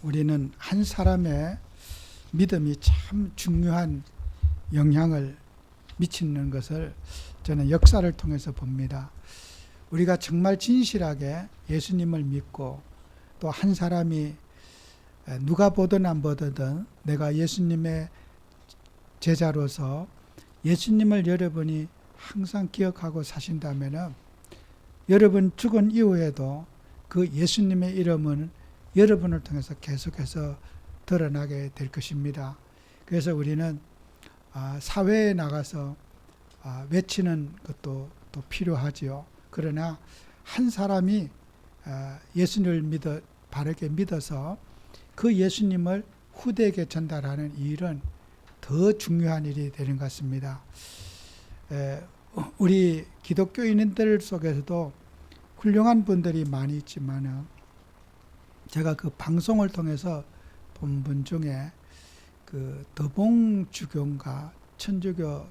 우리는 한 사람의 믿음이 참 중요한 영향을 미치는 것을 저는 역사를 통해서 봅니다. 우리가 정말 진실하게 예수님을 믿고 또 한 사람이 누가 보든 안 보든 내가 예수님의 제자로서 예수님을 여러분이 항상 기억하고 사신다면 여러분 죽은 이후에도 그 예수님의 이름은 여러분을 통해서 계속해서 드러나게 될 것입니다. 그래서 우리는 사회에 나가서 외치는 것도 또 필요하지요. 그러나 한 사람이 예수님을 바르게 믿어서 그 예수님을 후대에게 전달하는 이 일은 더 중요한 일이 되는 것 같습니다. 우리 기독교인들 속에서도 훌륭한 분들이 많이 있지만 제가 그 방송을 통해서 본 분 중에 그 더봉 주교가 천주교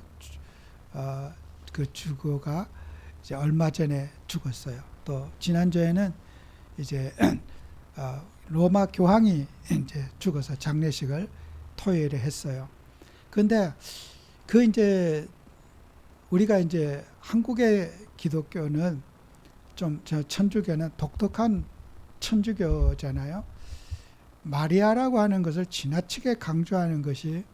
그 주교가 이제 얼마 전에 죽었어요. 또 지난주에는 이제 로마 교황이 이제 죽어서 장례식을 토요일에 했어요. 그런데 그 이제 우리가 이제 한국의 기독교는 좀 천주교는 독특한 천주교잖아요. 마리아라고 하는 것을 지나치게 강조하는 것이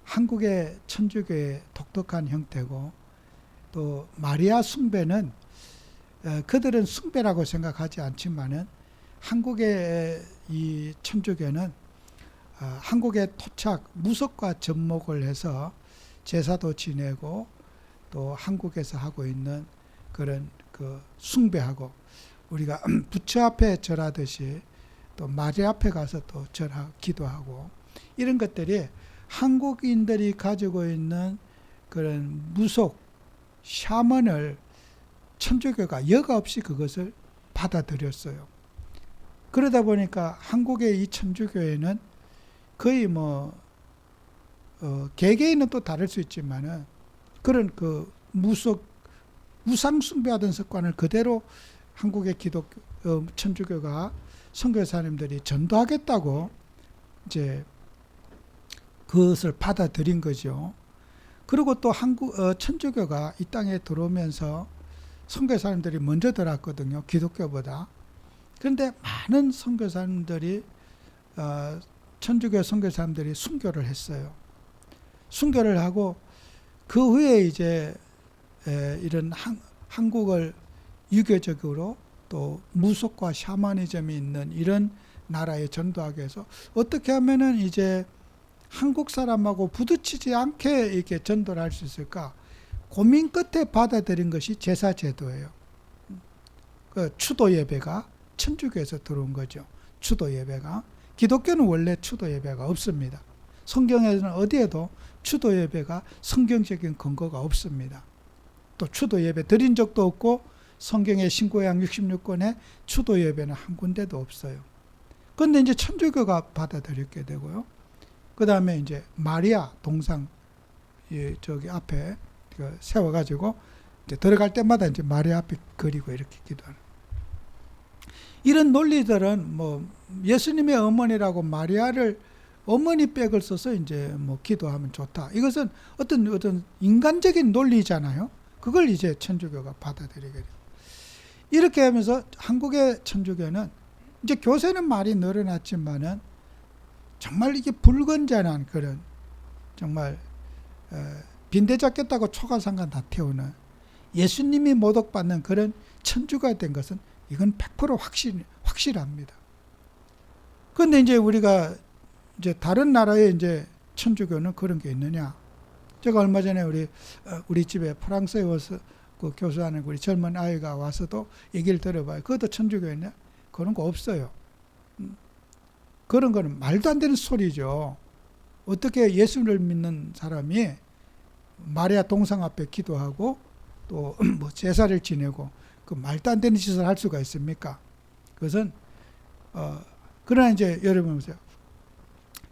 한국의 천주교의 독특한 형태고, 또 마리아 숭배는 그들은 숭배라고 생각하지 않지만은 한국의 이 천주교는 한국의 토착 무속과 접목을 해서 제사도 지내고 또 한국에서 하고 있는 그런 그 숭배하고, 우리가 부처 앞에 절하듯이 또 마리아 앞에 가서 또 기도하고, 이런 것들이 한국인들이 가지고 있는 그런 무속 샤먼을 천주교가 여과 없이 그것을 받아들였어요. 그러다 보니까 한국의 이 천주교회는 거의 개개인은 또 다를 수 있지만은 그런 그 우상 숭배하던 습관을 그대로 한국의 기독교 천주교가 선교사님들이 전도하겠다고 이제 그것을 받아들인 거죠. 그리고 또 천주교가 이 땅에 들어오면서 선교사님들이 먼저 들어왔거든요, 기독교보다. 그런데 많은 선교사님들이 천주교 선교사님들이 순교를 했어요. 순교를 하고 그 후에 이제 이런 한국을 유교적으로 또 무속과 샤머니즘이 있는 이런 나라에 전도하기 위해서 어떻게 하면은 이제 한국 사람하고 부딪히지 않게 이렇게 전도를 할 수 있을까 고민 끝에 받아들인 것이 제사제도예요. 그 추도 예배가 천주교에서 들어온 거죠. 추도 예배가. 기독교는 원래 추도 예배가 없습니다. 성경에는 어디에도 추도 예배가 성경적인 근거가 없습니다. 또 추도 예배 드린 적도 없고 성경의 신구약 66권에 추도 예배는 한 군데도 없어요. 그런데 이제 천주교가 받아들였게 되고요. 그 다음에 이제 마리아 동상 저기 앞에 세워가지고 이제 들어갈 때마다 이제 마리아 앞에 그리고 이렇게 기도하는. 이런 논리들은 예수님의 어머니라고 마리아를 어머니 백을 써서 이제 기도하면 좋다. 이것은 어떤 인간적인 논리잖아요. 그걸 이제 천주교가 받아들이게 돼요. 이렇게 하면서 한국의 천주교는 이제 교세는 많이 늘어났지만은 정말 이게 불건전한 그런 정말 빈대 잡겠다고 초가상간 다 태우는 예수님이 모독받는 그런 천주가 된 것은 이건 100% 확실합니다. 그런데 이제 우리가 이제 다른 나라의 이제 천주교는 그런 게 있느냐? 제가 얼마 전에 우리 집에 프랑스에 와서 그 교수하는 우리 젊은 아이가 와서도 얘기를 들어봐요. 그것도 천주교였냐? 그런 거 없어요. 그런 거는 말도 안 되는 소리죠. 어떻게 예수를 믿는 사람이 마리아 동상 앞에 기도하고 또 제사를 지내고 그 말도 안 되는 짓을 할 수가 있습니까? 그것은 그러나 이제 여러분 보세요.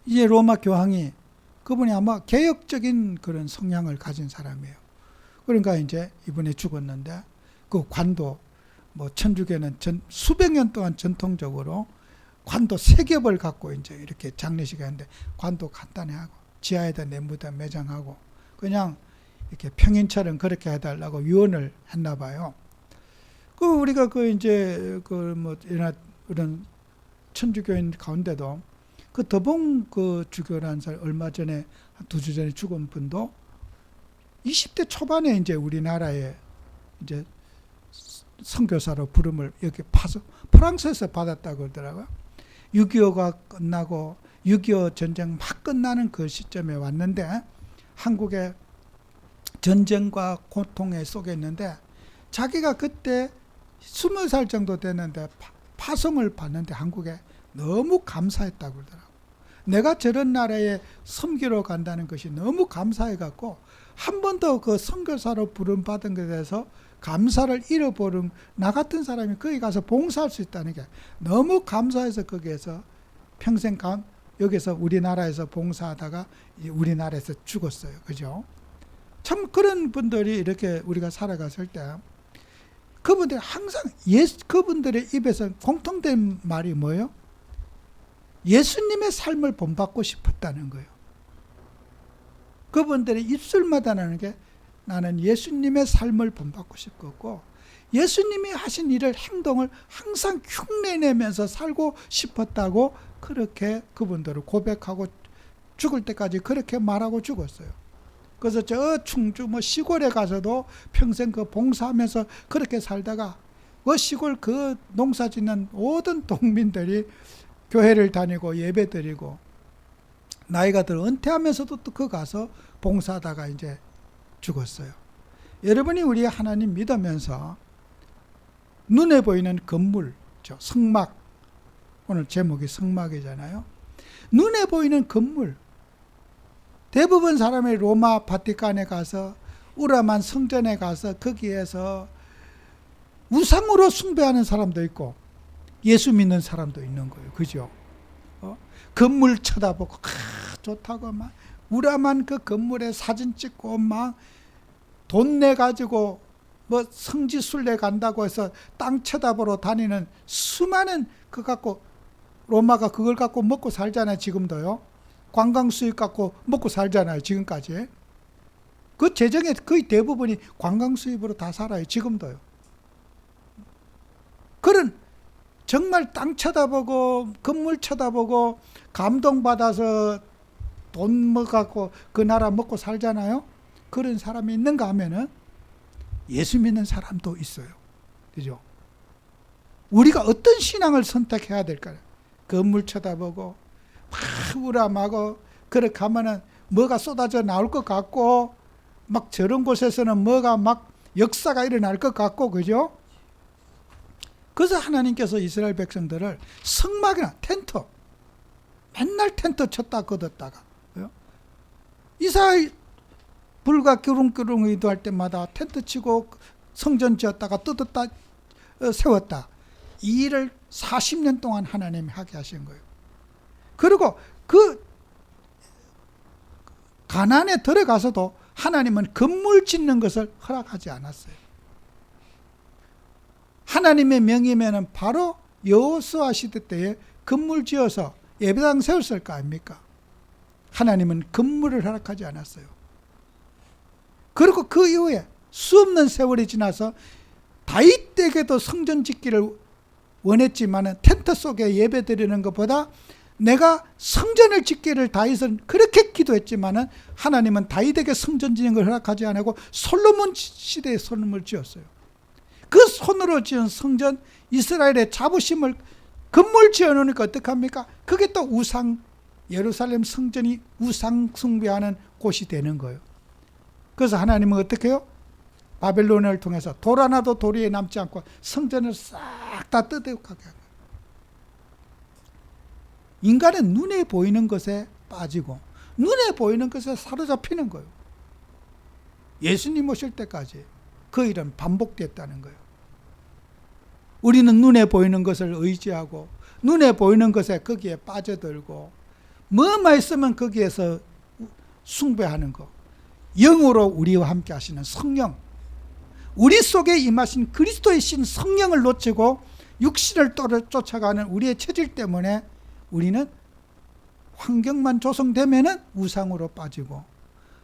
이제 로마 교황이 그분이 아마 개혁적인 그런 성향을 가진 사람이에요. 그러니까 이제 이분이 죽었는데 그 관도 천주교는 수백 년 동안 전통적으로 관도 3겹을 갖고 이제 이렇게 장례식 하는데 관도 간단히 하고 지하에다 내무다 매장하고 그냥 이렇게 평인처럼 그렇게 해달라고 유언을 했나 봐요. 그 우리가 그 이제 그 뭐 이런 천주교인 가운데도 그 더봉 그 주교라는 사람 얼마 전에 한 2주 전에 죽은 분도 20대 초반에 이제 우리나라에 이제 선교사로 부름을 여기 프랑스에서 받았다고 그러더라고요. 6.25가 끝나고 6.25 전쟁 막 끝나는 그 시점에 왔는데 한국에 전쟁과 고통에 속에 있는데 자기가 그때 20살 정도 됐는데 파송을 받는데 한국에 너무 감사했다고 그러더라고요. 내가 저런 나라에 섬기러 간다는 것이 너무 감사해갖고 한 번도 그 선교사로 부름받은 것에 대해서 감사를 잃어버린 나 같은 사람이 거기 가서 봉사할 수 있다는 게 너무 감사해서 거기에서 평생 여기서 우리나라에서 봉사하다가 우리나라에서 죽었어요. 그죠? 참 그런 분들이 이렇게 우리가 살아갔을 때 그분들이 항상 그분들의 입에서 공통된 말이 뭐예요? 예수님의 삶을 본받고 싶었다는 거예요. 그분들의 입술마다 나는 게 나는 예수님의 삶을 본받고 싶었고 예수님이 하신 일을 행동을 항상 흉내내면서 살고 싶었다고 그렇게 그분들을 고백하고 죽을 때까지 그렇게 말하고 죽었어요. 그래서 저 충주 뭐 시골에 가서도 평생 그 봉사하면서 그렇게 살다가 그 시골 그 농사 짓는 모든 동민들이 교회를 다니고 예배 드리고 나이가 들어 은퇴하면서도 또 그 가서 봉사하다가 이제 죽었어요. 여러분이 우리 하나님 믿으면서 눈에 보이는 건물, 성막, 오늘 제목이 성막이잖아요. 눈에 보이는 건물, 대부분 사람이 로마 바티칸에 가서 우라만 성전에 가서 거기에서 우상으로 숭배하는 사람도 있고 예수 믿는 사람도 있는 거예요. 그죠? 건물 쳐다보고 좋다고 막 우라만 그 건물에 사진 찍고 막 돈 내 가지고 뭐 성지순례 간다고 해서 땅 쳐다보러 다니는 수많은 그 갖고 로마가 그걸 갖고 먹고 살잖아요. 지금도요. 관광 수입 갖고 먹고 살잖아요. 지금까지. 그 재정의 거의 대부분이 관광 수입으로 다 살아요. 지금도요. 그런 정말 땅 쳐다보고 건물 쳐다보고 감동받아서 돈 먹고 그 나라 먹고 살잖아요. 그런 사람이 있는가 하면은 예수 믿는 사람도 있어요. 그죠? 우리가 어떤 신앙을 선택해야 될까요? 건물 쳐다보고 막 우람하고 그렇게 하면은 뭐가 쏟아져 나올 것 같고 막 저런 곳에서는 뭐가 막 역사가 일어날 것 같고 그죠? 그래서 하나님께서 이스라엘 백성들을 성막이나 텐트 맨날 텐트 쳤다 걷었다가 이스라엘 불과 기둥기둥 의도할 때마다 텐트 치고 성전 지었다가 뜯었다 세웠다. 이 일을 40년 동안 하나님이 하게 하신 거예요. 그리고 그 가나안에 들어가서도 하나님은 건물 짓는 것을 허락하지 않았어요. 하나님의 명이면은 바로 여호수아 시대 때에 건물 지어서 예배당 세웠을 거 아닙니까? 하나님은 건물을 허락하지 않았어요. 그리고 그 이후에 수없는 세월이 지나서 다윗 때에도 성전 짓기를 원했지만은 텐트 속에 예배 드리는 것보다 내가 성전을 짓기를 다윗은 그렇게 기도했지만은 하나님은 다윗에게 성전 짓는 걸 허락하지 않고 솔로몬 시대에 성전을 지었어요. 그 손으로 지은 성전 이스라엘의 자부심을 건물 지어놓으니까 어떡합니까? 그게 또 우상 예루살렘 성전이 우상 숭배하는 곳이 되는 거예요. 그래서 하나님은 어떻게 해요? 바벨론을 통해서 돌 하나도 도리에 남지 않고 성전을 싹 다 뜯어가게 한 거예요. 인간은 눈에 보이는 것에 빠지고 눈에 보이는 것에 사로잡히는 거예요. 예수님 오실 때까지 그 일은 반복됐다는 거예요. 우리는 눈에 보이는 것을 의지하고 눈에 보이는 것에 거기에 빠져들고 뭐만 있으면 거기에서 숭배하는 거. 영으로 우리와 함께 하시는 성령, 우리 속에 임하신 그리스도의 신 성령을 놓치고 육신을 쫓아가는 우리의 체질 때문에 우리는 환경만 조성되면은 우상으로 빠지고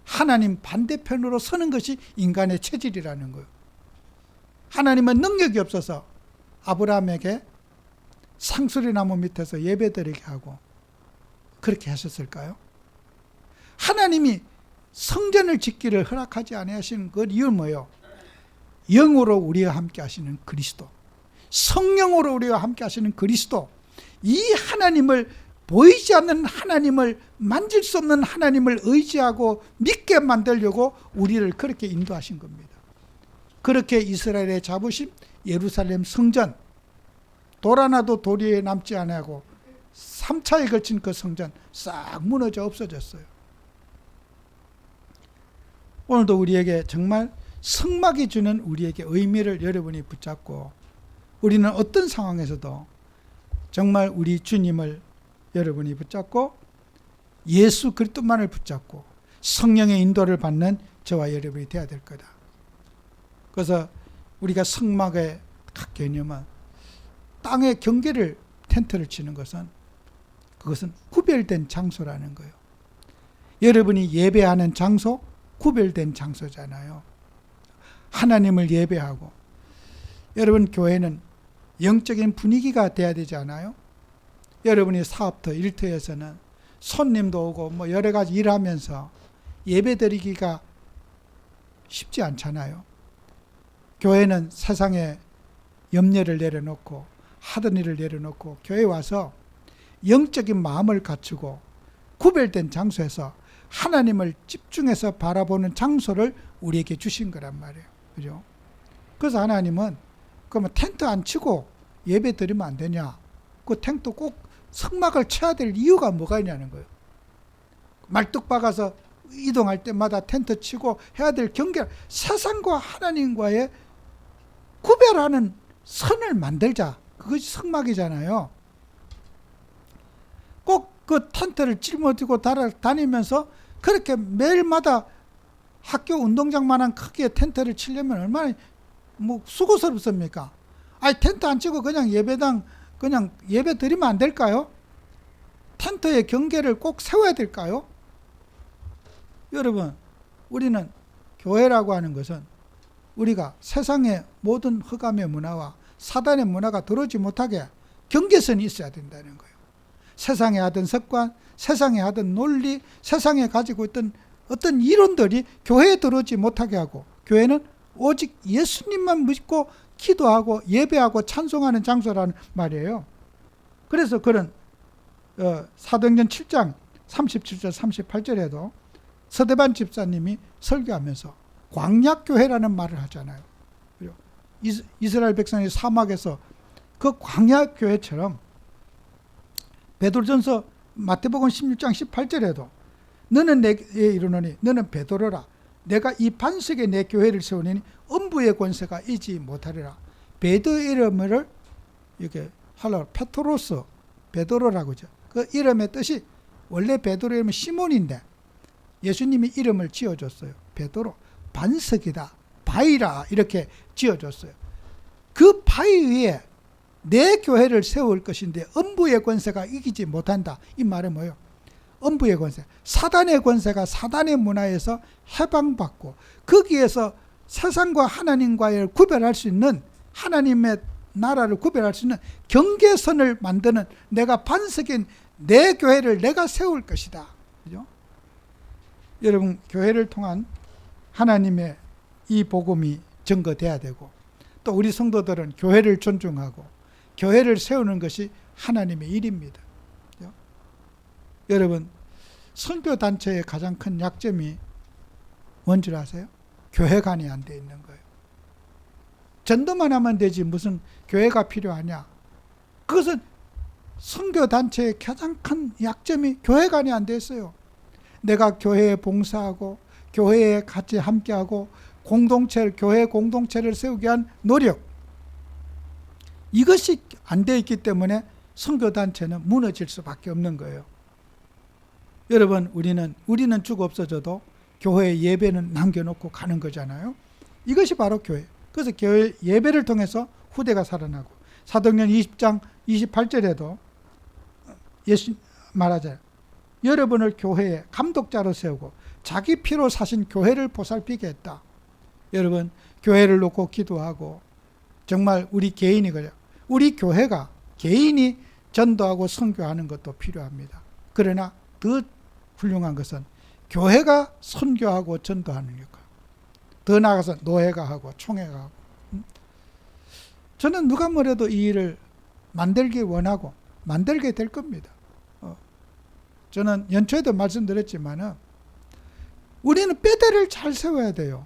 하나님 반대편으로 서는 것이 인간의 체질이라는 거예요. 하나님은 능력이 없어서 아브라함에게 상수리나무 밑에서 예배드리게 하고 그렇게 하셨을까요? 하나님이 성전을 짓기를 허락하지 아니하시는 그 이유는 뭐예요? 영으로 우리와 함께 하시는 그리스도, 성령으로 우리와 함께 하시는 그리스도, 이 하나님을, 보이지 않는 하나님을, 만질 수 없는 하나님을 의지하고 믿게 만들려고 우리를 그렇게 인도하신 겁니다. 그렇게 이스라엘의 자부심, 예루살렘 성전, 돌 하나도 도리에 남지 아니하고 3차에 걸친 그 성전 싹 무너져 없어졌어요. 오늘도 우리에게 정말 성막이 주는 우리에게 의미를 여러분이 붙잡고, 우리는 어떤 상황에서도 정말 우리 주님을 여러분이 붙잡고 예수 그리스도만을 붙잡고 성령의 인도를 받는 저와 여러분이 되어야 될 거다. 그래서 우리가 성막의 각 개념은 땅의 경계를, 텐트를 치는 것은, 그것은 구별된 장소라는 거예요. 여러분이 예배하는 장소, 구별된 장소잖아요. 하나님을 예배하고, 여러분 교회는 영적인 분위기가 돼야 되지 않아요? 여러분이 사업터, 일터에서는 손님도 오고 뭐 여러 가지 일하면서 예배 드리기가 쉽지 않잖아요. 교회는 세상에 염려를 내려놓고 하던 일을 내려놓고 교회에 와서 영적인 마음을 갖추고 구별된 장소에서 하나님을 집중해서 바라보는 장소를 우리에게 주신 거란 말이에요. 그죠? 그래서 하나님은 그러면 텐트 안 치고 예배 드리면 안 되냐? 그 텐트 꼭 성막을 쳐야 될 이유가 뭐가 있냐는 거예요. 말뚝 박아서 이동할 때마다 텐트 치고 해야 될 경계, 세상과 하나님과의 구별하는 선을 만들자. 그것이 성막이잖아요. 꼭 그 텐트를 짊어지고 다니면서 그렇게 매일마다 학교 운동장만한 크기의 텐트를 치려면 얼마나 수고스럽습니까? 아니, 텐트 안 치고 그냥 예배당 그냥 예배 드리면 안 될까요? 텐트의 경계를 꼭 세워야 될까요? 여러분, 우리는 교회라고 하는 것은 우리가 세상의 모든 흑암의 문화와 사단의 문화가 들어오지 못하게 경계선이 있어야 된다는 거예요. 세상에 하던 습관, 세상에 하던 논리, 세상에 가지고 있던 어떤 이론들이 교회에 들어오지 못하게 하고, 교회는 오직 예수님만 믿고 기도하고 예배하고 찬송하는 장소라는 말이에요. 그래서 그런 사도행전 7장 37절 38절에도 서대반 집사님이 설교하면서 광야교회라는 말을 하잖아요. 이스라엘 백성이 사막에서 그 광야교회처럼, 베드로전서 마태복음 16장 18절에도 너는 내게 이르노니 너는 베드로라, 내가 이 반석에 내 교회를 세우니 음부의 권세가 이지 못하리라. 베드로의 이름을 이렇게 하려고 페트로스, 베드로라고 하죠. 그 이름의 뜻이, 원래 베드로 이름은 시몬인데 예수님이 이름을 지어줬어요. 베드로, 반석이다, 바위라 이렇게 지어줬어요. 그 바위 위에 내 교회를 세울 것인데 음부의 권세가 이기지 못한다. 이 말은 뭐예요? 음부의 권세, 사단의 권세가 사단의 문화에서 해방받고 거기에서 세상과 하나님과의 구별할 수 있는, 하나님의 나라를 구별할 수 있는 경계선을 만드는, 내가 반석인 내 교회를 내가 세울 것이다. 그죠? 여러분, 교회를 통한 하나님의 이 복음이 증거돼야 되고, 또 우리 성도들은 교회를 존중하고 교회를 세우는 것이 하나님의 일입니다. 그죠? 여러분, 선교단체의 가장 큰 약점이 뭔지 아세요? 교회관이 안 돼 있는 거예요. 전도만 하면 되지 무슨 교회가 필요하냐? 그것은 선교단체의 가장 큰 약점이 교회관이 안 돼 있어요. 내가 교회에 봉사하고 교회에 같이 함께하고 교회 공동체를 세우기 위한 노력, 이것이 안 돼 있기 때문에 선교단체는 무너질 수밖에 없는 거예요. 여러분, 우리는 쭉 없어져도 교회 예배는 남겨놓고 가는 거잖아요. 이것이 바로 교회. 그래서 교회 예배를 통해서 후대가 살아나고, 사도행전 20장 28절에도 예수 말하잖아요. 여러분을 교회에 감독자로 세우고 자기 피로 사신 교회를 보살피게 했다. 여러분, 교회를 놓고 기도하고 정말 우리 개인이 그래요. 우리 교회가 개인이 전도하고 선교하는 것도 필요합니다. 그러나 더 훌륭한 것은 교회가 선교하고 전도하는 역할. 더 나아가서 노회가 하고 총회가 하고. 저는 누가 뭐래도 이 일을 만들길 원하고 만들게 될 겁니다. 저는 연초에도 말씀드렸지만은 우리는 뼈대를 잘 세워야 돼요.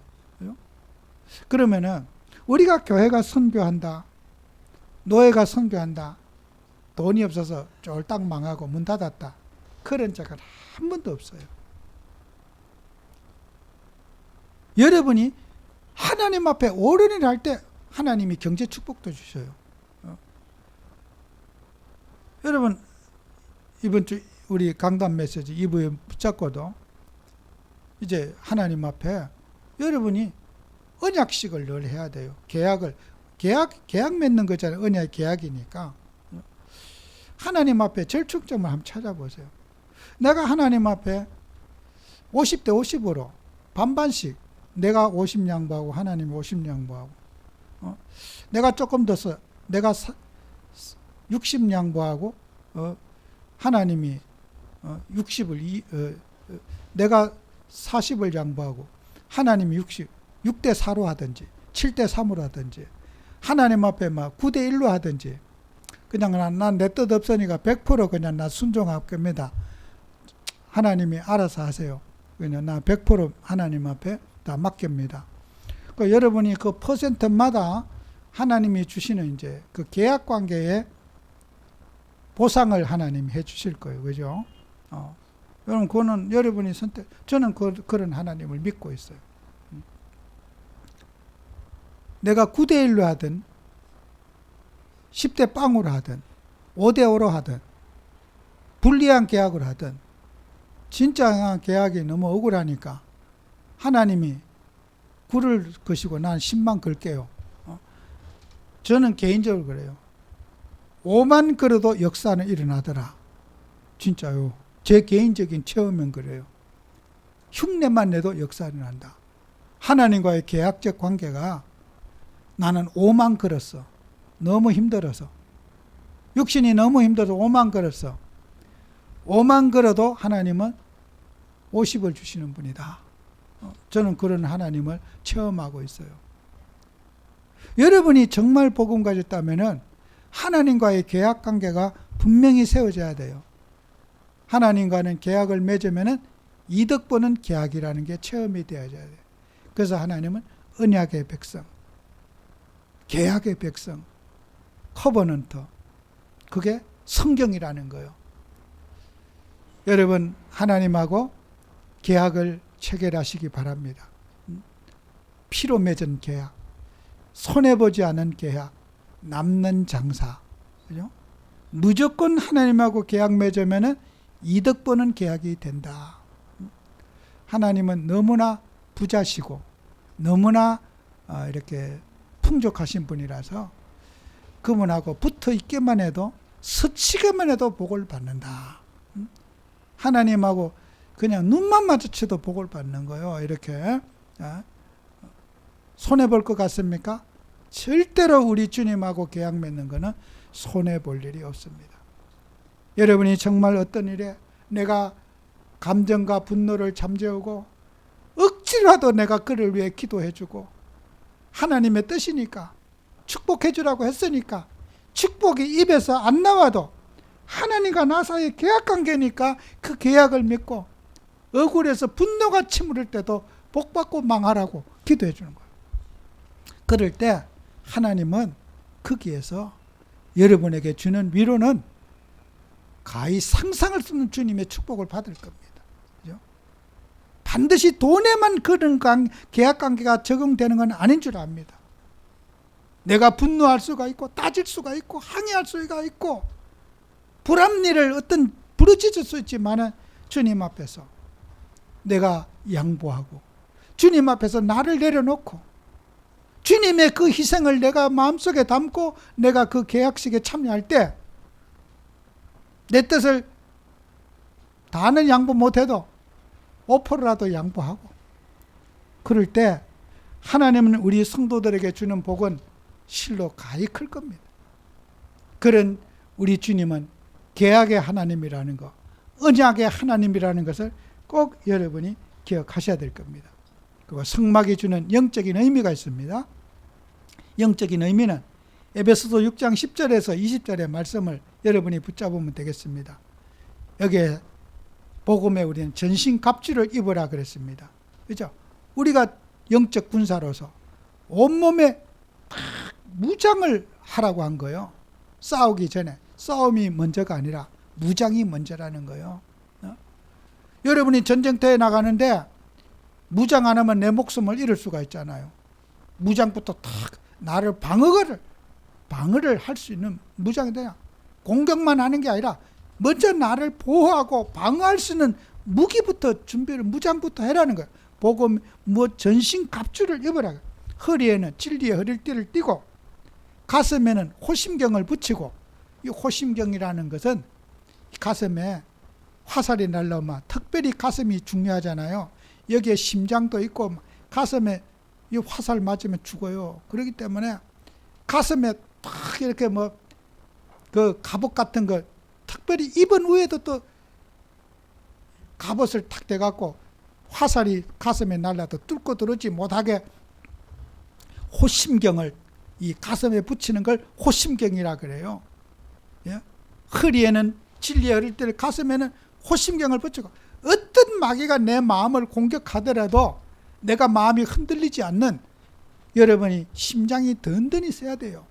그러면은 우리가 교회가 선교한다, 노예가 선교한다, 돈이 없어서 쫄딱 망하고 문 닫았다, 그런 적은 한 번도 없어요. 여러분이 하나님 앞에 어른이 할 때 하나님이 경제 축복도 주셔요. 여러분, 이번 주 우리 강단 메시지 2부에 붙잡고도 이제 하나님 앞에 여러분이 언약식을 늘 해야 돼요. 계약 맺는 거잖아요. 언약의 계약이니까. 하나님 앞에 절충점을 한번 찾아보세요. 내가 하나님 앞에 50대 50으로 반반씩 내가 50 양보하고 하나님 50 양보하고 내가 조금 더 써 내가 60 양보하고 하나님이 60을 내가 40을 양보하고 하나님이 6대 4로 하든지 7대 3으로 하든지 하나님 앞에 막 9대 1로 하든지 그냥 난 내 뜻 없으니까 100% 그냥 나 순종할 겁니다. 하나님이 알아서 하세요. 그냥 나 100% 하나님 앞에 다 맡깁니다. 그러니까 여러분이 그 퍼센트마다 하나님이 주시는 이제 그 계약 관계에 보상을 하나님이 해 주실 거예요. 그죠? 여러분, 그거는 여러분이 선택, 저는 그런 하나님을 믿고 있어요. 내가 9대 1로 하든, 10대 빵으로 하든, 5대 5로 하든, 불리한 계약을 하든, 진짜 계약이 너무 억울하니까 하나님이 9를 거시고 난 10만 걸게요. 저는 개인적으로 그래요. 5만 걸어도 역사는 일어나더라. 진짜요. 제 개인적인 체험은 그래요. 흉내만 내도 역사는 난다. 하나님과의 계약적 관계가 나는 5만 걸었어. 너무 힘들어서. 육신이 너무 힘들어서 5만 걸었어. 5만 걸어도 하나님은 50을 주시는 분이다. 저는 그런 하나님을 체험하고 있어요. 여러분이 정말 복음 가졌다면은 하나님과의 계약 관계가 분명히 세워져야 돼요. 하나님과는 계약을 맺으면은 이득 보는 계약이라는 게 체험이 되어져야 돼요. 그래서 하나님은 언약의 백성, 계약의 백성, 커버넌트, 그게 성경이라는 거예요. 여러분, 하나님하고 계약을 체결하시기 바랍니다. 피로 맺은 계약, 손해보지 않은 계약, 남는 장사. 그죠? 무조건 하나님하고 계약 맺으면 이득 보는 계약이 된다. 하나님은 너무나 부자시고 너무나 이렇게 풍족하신 분이라서 그분하고 붙어 있기만 해도 스치기만 해도 복을 받는다. 하나님하고 그냥 눈만 마주쳐도 복을 받는 거예요. 이렇게 손해볼 것 같습니까? 절대로 우리 주님하고 계약 맺는 것은 손해볼 일이 없습니다. 여러분이 정말 어떤 일에 내가 감정과 분노를 잠재우고 억지로라도 내가 그를 위해 기도해주고 하나님의 뜻이니까 축복해주라고 했으니까 축복이 입에서 안 나와도 하나님과 나 사이의 계약관계니까 그 계약을 믿고 억울해서 분노가 치무를 때도 복받고 망하라고 기도해 주는 거예요. 그럴 때 하나님은 거기에서 여러분에게 주는 위로는 가히 상상할 수 없는 주님의 축복을 받을 겁니다. 그죠? 반드시 돈에만 그런 계약관계가 적용되는 건 아닌 줄 압니다. 내가 분노할 수가 있고 따질 수가 있고 항의할 수가 있고 불합리를 어떤 부르짖을 수 있지만은 주님 앞에서 내가 양보하고 주님 앞에서 나를 내려놓고 주님의 그 희생을 내가 마음속에 담고 내가 그 계약식에 참여할 때 내 뜻을 다는 양보 못해도 5%라도 양보하고, 그럴 때 하나님은 우리 성도들에게 주는 복은 실로 가히 클 겁니다. 그런 우리 주님은 계약의 하나님이라는 것, 언약의 하나님이라는 것을 꼭 여러분이 기억하셔야 될 겁니다. 그리고 성막이 주는 영적인 의미가 있습니다. 영적인 의미는 에베소서 6장 10절에서 20절의 말씀을 여러분이 붙잡으면 되겠습니다. 여기에 복음에 우리는 전신갑주를 입으라 그랬습니다. 그죠? 우리가 영적 군사로서 온몸에 무장을 하라고 한 거예요. 싸우기 전에. 싸움이 먼저가 아니라 무장이 먼저라는 거예요. 여러분이 전쟁터에 나가는데 무장 안 하면 내 목숨을 잃을 수가 있잖아요. 무장부터 탁 나를 방어를 할 수 있는 무장이 돼야, 공격만 하는 게 아니라 먼저 나를 보호하고 방어할 수 있는 무기부터 준비를, 무장부터 해라는 거예요. 복음 전신 갑주를 입으라. 허리에는 진리의 허리띠를 띠고 가슴에는 호심경을 붙이고, 이 호심경이라는 것은 가슴에 화살이 날라오면 특별히 가슴이 중요하잖아요. 여기에 심장도 있고 가슴에 이 화살 맞으면 죽어요. 그렇기 때문에 가슴에 탁 이렇게 그 갑옷 같은 거 특별히 입은 위에도 또 갑옷을 탁 대갖고 화살이 가슴에 날라도 뚫고 들어오지 못하게 호심경을 이 가슴에 붙이는 걸 호심경이라 그래요. 예? 허리에는 진리의 허리띠를, 가슴에는 호심경을 붙이고, 어떤 마귀가 내 마음을 공격하더라도 내가 마음이 흔들리지 않는 여러분이 심장이 든든히 써야 돼요.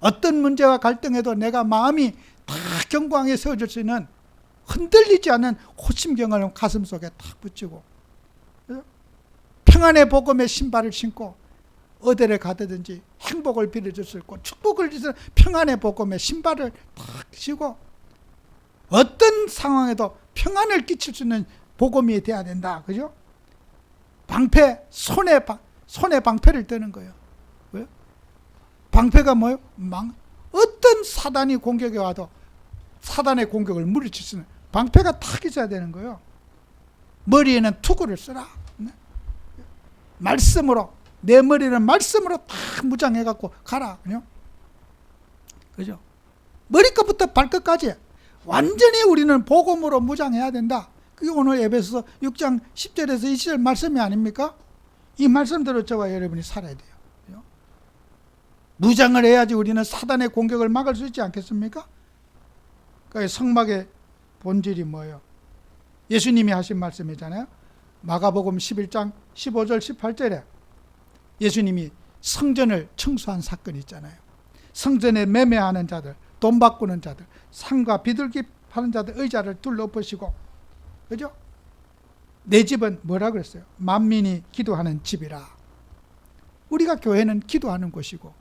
어떤 문제와 갈등에도 내가 마음이 다 견고하게 세워질 수 있는, 흔들리지 않는 호심경을 가슴 속에 탁 붙이고, 평안의 복음의 신발을 신고 어디를 가든지 행복을 빌어줄 수 있고 축복을 주는 평안의 복음의 신발을 탁 신고, 어떤 상황에도 평안을 끼칠 수 있는 복음이 돼야 된다. 그죠? 방패, 손에 방패를 드는 거예요. 왜요? 방패가 뭐예요? 어떤 사단이 공격에 와도 사단의 공격을 물리칠 수 있는 방패가 탁 있어야 되는 거예요. 머리에는 투구를 쓰라. 말씀으로, 내 머리는 말씀으로 딱 무장해갖고 가라. 그죠? 머리끝부터 발끝까지 완전히 우리는 복음으로 무장해야 된다. 그게 오늘 에베소서 6장 10절에서 20절 말씀이 아닙니까? 이 말씀대로 저와 여러분이 살아야 돼요. 그죠? 무장을 해야지 우리는 사단의 공격을 막을 수 있지 않겠습니까? 그러니까 성막의 본질이 뭐예요? 예수님이 하신 말씀이잖아요. 마가복음 11장 15절 18절에 예수님이 성전을 청소한 사건이 있잖아요. 성전에 매매하는 자들, 돈 바꾸는 자들, 상과 비둘기 파는 자들 의자를 둘러엎으시고, 그죠? 내 집은 뭐라 그랬어요? 만민이 기도하는 집이라. 우리가 교회는 기도하는 곳이고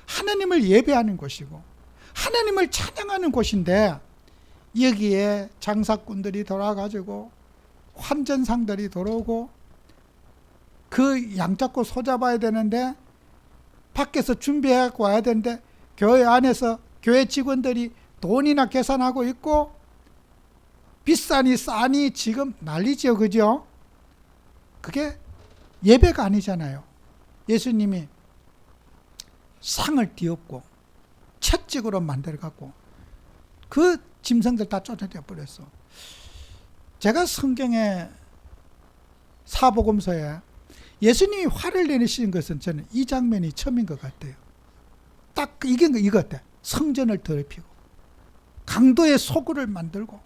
하나님을 예배하는 곳이고 하나님을 찬양하는 곳인데, 여기에 장사꾼들이 돌아가지고 환전상들이 들어오고 그 양 잡고 소 잡아야 되는데 밖에서 준비해갖고 와야 되는데 교회 안에서 교회 직원들이 돈이나 계산하고 있고 비싸니 싸니 지금 난리죠. 그죠? 그게 예배가 아니잖아요. 예수님이 상을 뒤엎고 채찍으로 만들어갖고 그 짐승들 다 쫓아내 버렸어. 제가 성경의 사복음서에 예수님이 화를 내시는 것은 저는 이 장면이 처음인 것 같아요. 딱 이거 같아. 성전을 더럽히고 강도의 소굴을 만들고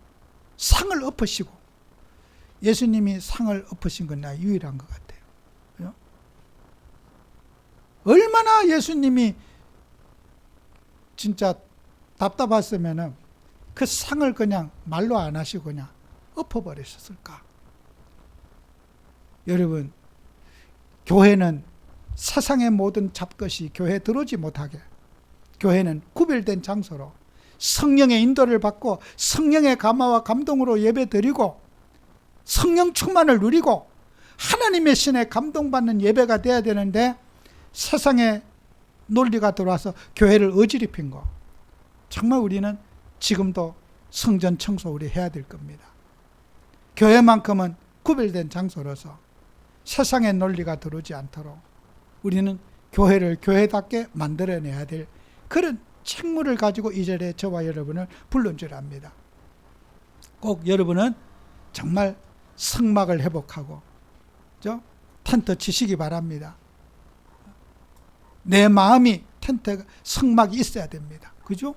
상을 엎으시고, 예수님이 상을 엎으신 건 나 유일한 것 같아요. 그죠? 얼마나 예수님이 진짜 답답했으면은 그 상을 그냥 말로 안 하시고 그냥 엎어버리셨을까? 여러분, 교회는 세상의 모든 잡것이 교회에 들어오지 못하게, 교회는 구별된 장소로 성령의 인도를 받고 성령의 감화와 감동으로 예배드리고 성령 충만을 누리고 하나님의 신에 감동받는 예배가 돼야 되는데, 세상의 논리가 들어와서 교회를 어지럽힌 거, 정말 우리는 지금도 성전 청소 우리 해야 될 겁니다. 교회만큼은 구별된 장소로서 세상의 논리가 들어오지 않도록 우리는 교회를 교회답게 만들어내야 될 그런 책무를 가지고 이 자리에 저와 여러분을 부른 줄 압니다. 꼭 여러분은 정말 성막을 회복하고 텐트 치시기 바랍니다. 내 마음이 텐트가 성막이 있어야 됩니다. 그죠?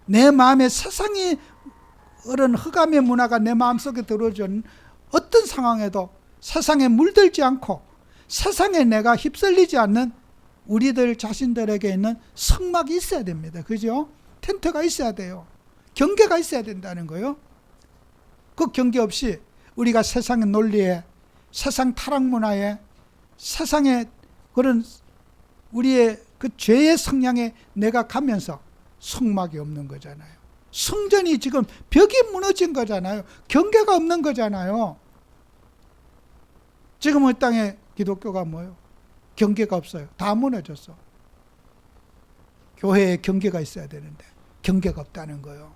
내 마음에 세상이 그런 흑암의 문화가 내 마음속에 들어오는 어떤 상황에도 세상에 물들지 않고 세상에 내가 휩쓸리지 않는 우리들 자신들에게 있는 성막이 있어야 됩니다. 그죠? 텐트가 있어야 돼요. 경계가 있어야 된다는 거예요. 그 경계 없이 우리가 세상의 논리에, 세상 타락 문화에, 세상의 그런 우리의 그 죄의 성향에 내가 가면서 성막이 없는 거잖아요. 성전이 지금 벽이 무너진 거잖아요. 경계가 없는 거잖아요. 지금 이 땅에 기독교가 뭐예요? 경계가 없어요. 다 무너졌어. 교회에 경계가 있어야 되는데 경계가 없다는 거예요.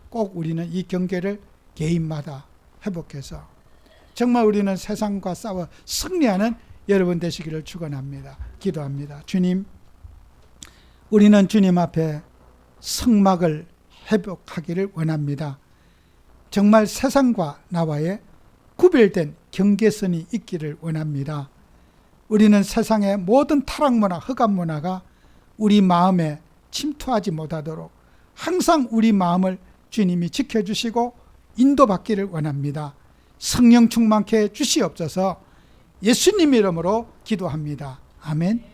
꼭 우리는 이 경계를 개인마다 회복해서 정말 우리는 세상과 싸워 승리하는 여러분 되시기를 축원합니다. 기도합니다. 주님, 우리는 주님 앞에 성막을 회복하기를 원합니다. 정말 세상과 나와의 구별된 경계선이 있기를 원합니다. 우리는 세상의 모든 타락문화, 흑암문화가 우리 마음에 침투하지 못하도록 항상 우리 마음을 주님이 지켜주시고 인도받기를 원합니다. 성령 충만케 주시옵소서. 예수님 이름으로 기도합니다. 아멘.